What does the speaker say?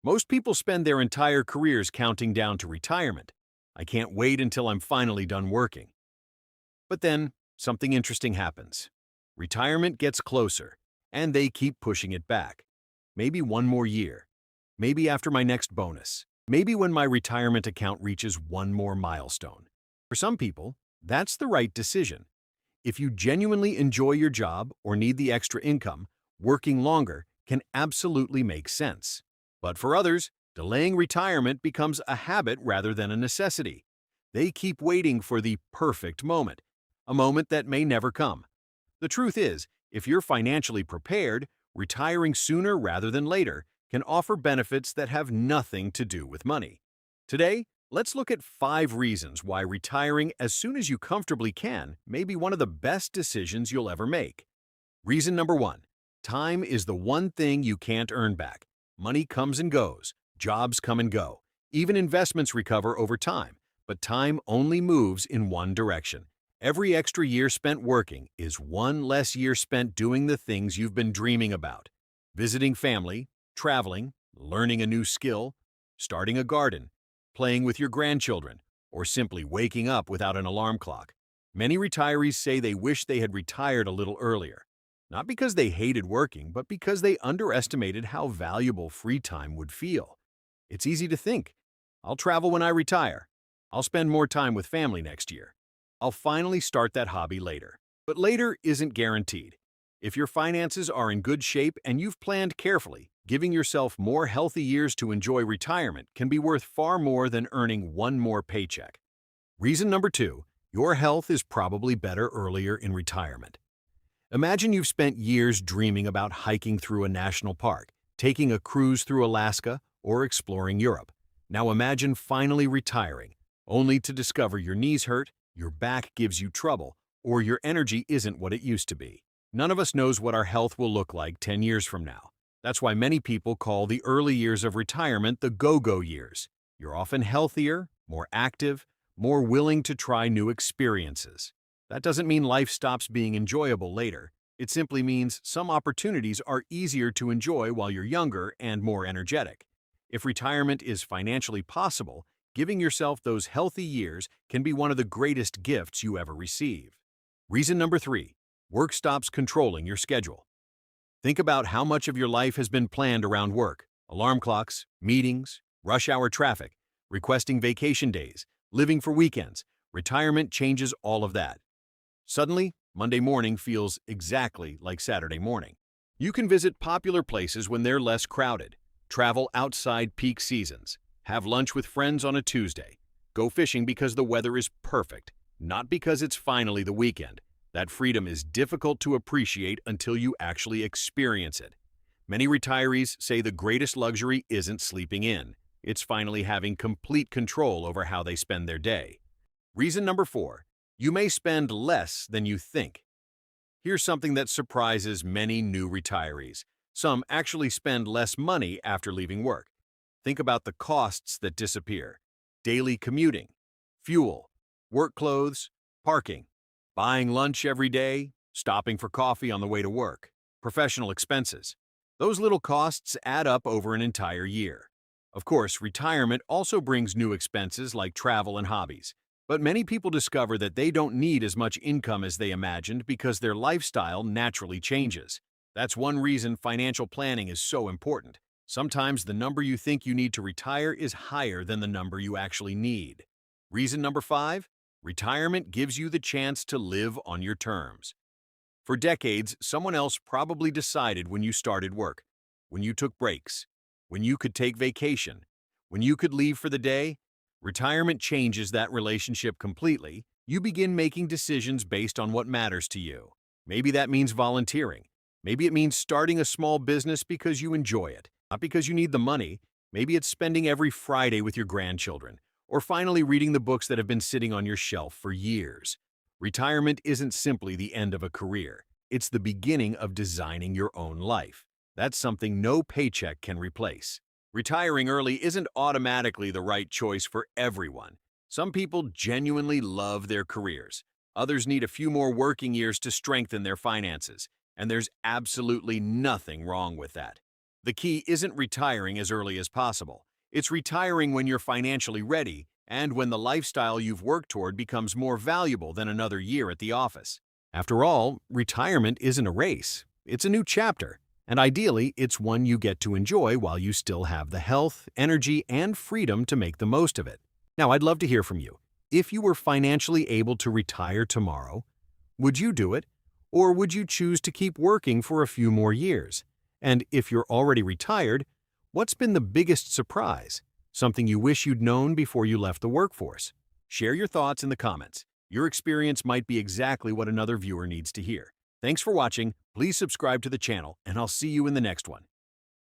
Most people spend their entire careers counting down to retirement. I can't wait until I'm finally done working. But then, something interesting happens. Retirement gets closer, and they keep pushing it back. Maybe one more year. Maybe after my next bonus. Maybe when my retirement account reaches one more milestone. For some people, that's the right decision. If you genuinely enjoy your job or need the extra income, working longer can absolutely make sense. But for others, delaying retirement becomes a habit rather than a necessity. They keep waiting for the perfect moment, a moment that may never come. The truth is, if you're financially prepared, retiring sooner rather than later can offer benefits that have nothing to do with money. Today, let's look at 5 reasons why retiring as soon as you comfortably can may be one of the best decisions you'll ever make. Reason number 1. Time is the one thing you can't earn back. Money comes and goes, jobs come and go, even investments recover over time, but time only moves in one direction. Every extra year spent working is one less year spent doing the things you've been dreaming about. Visiting family, traveling, learning a new skill, starting a garden, playing with your grandchildren, or simply waking up without an alarm clock. Many retirees say they wish they had retired a little earlier. Not because they hated working, but because they underestimated how valuable free time would feel. It's easy to think, I'll travel when I retire. I'll spend more time with family next year. I'll finally start that hobby later. But later isn't guaranteed. If your finances are in good shape and you've planned carefully, giving yourself more healthy years to enjoy retirement can be worth far more than earning one more paycheck. Reason number 2, your health is probably better earlier in retirement. Imagine you've spent years dreaming about hiking through a national park, taking a cruise through Alaska, or exploring Europe. Now imagine finally retiring, only to discover your knees hurt, your back gives you trouble, or your energy isn't what it used to be. None of us knows what our health will look like 10 years from now. That's why many people call the early years of retirement the go-go years. You're often healthier, more active, more willing to try new experiences. That doesn't mean life stops being enjoyable later. It simply means some opportunities are easier to enjoy while you're younger and more energetic. If retirement is financially possible, giving yourself those healthy years can be one of the greatest gifts you ever receive. Reason number 3, work stops controlling your schedule. Think about how much of your life has been planned around work, alarm clocks, meetings, rush hour traffic, requesting vacation days, living for weekends. Retirement changes all of that. Suddenly, Monday morning feels exactly like Saturday morning. You can visit popular places when they're less crowded, travel outside peak seasons, have lunch with friends on a Tuesday, go fishing because the weather is perfect, not because it's finally the weekend. That freedom is difficult to appreciate until you actually experience it. Many retirees say the greatest luxury isn't sleeping in. It's finally having complete control over how they spend their day. Reason number 4, you may spend less than you think. Here's something that surprises many new retirees. Some actually spend less money after leaving work. Think about the costs that disappear. Daily commuting, fuel, work clothes, parking, buying lunch every day, stopping for coffee on the way to work, professional expenses. Those little costs add up over an entire year. Of course, retirement also brings new expenses like travel and hobbies. But many people discover that they don't need as much income as they imagined because their lifestyle naturally changes. That's one reason financial planning is so important. Sometimes the number you think you need to retire is higher than the number you actually need. Reason number 5, retirement gives you the chance to live on your terms. For decades, someone else probably decided when you started work, when you took breaks, when you could take vacation, when you could leave for the day. Retirement changes that relationship completely. You begin making decisions based on what matters to you. Maybe that means volunteering. Maybe it means starting a small business because you enjoy it, not because you need the money. Maybe it's spending every Friday with your grandchildren, or finally reading the books that have been sitting on your shelf for years. Retirement isn't simply the end of a career. It's the beginning of designing your own life. That's something no paycheck can replace. Retiring early isn't automatically the right choice for everyone. Some people genuinely love their careers. Others need a few more working years to strengthen their finances, and there's absolutely nothing wrong with that. The key isn't retiring as early as possible. It's retiring when you're financially ready and when the lifestyle you've worked toward becomes more valuable than another year at the office. After all, retirement isn't a race. It's a new chapter, and ideally, it's one you get to enjoy while you still have the health, energy, and freedom to make the most of it. Now, I'd love to hear from you. If you were financially able to retire tomorrow, would you do it? Or would you choose to keep working for a few more years? And if you're already retired, what's been the biggest surprise? Something you wish you'd known before you left the workforce? Share your thoughts in the comments. Your experience might be exactly what another viewer needs to hear. Thanks for watching. Please subscribe to the channel, and I'll see you in the next one.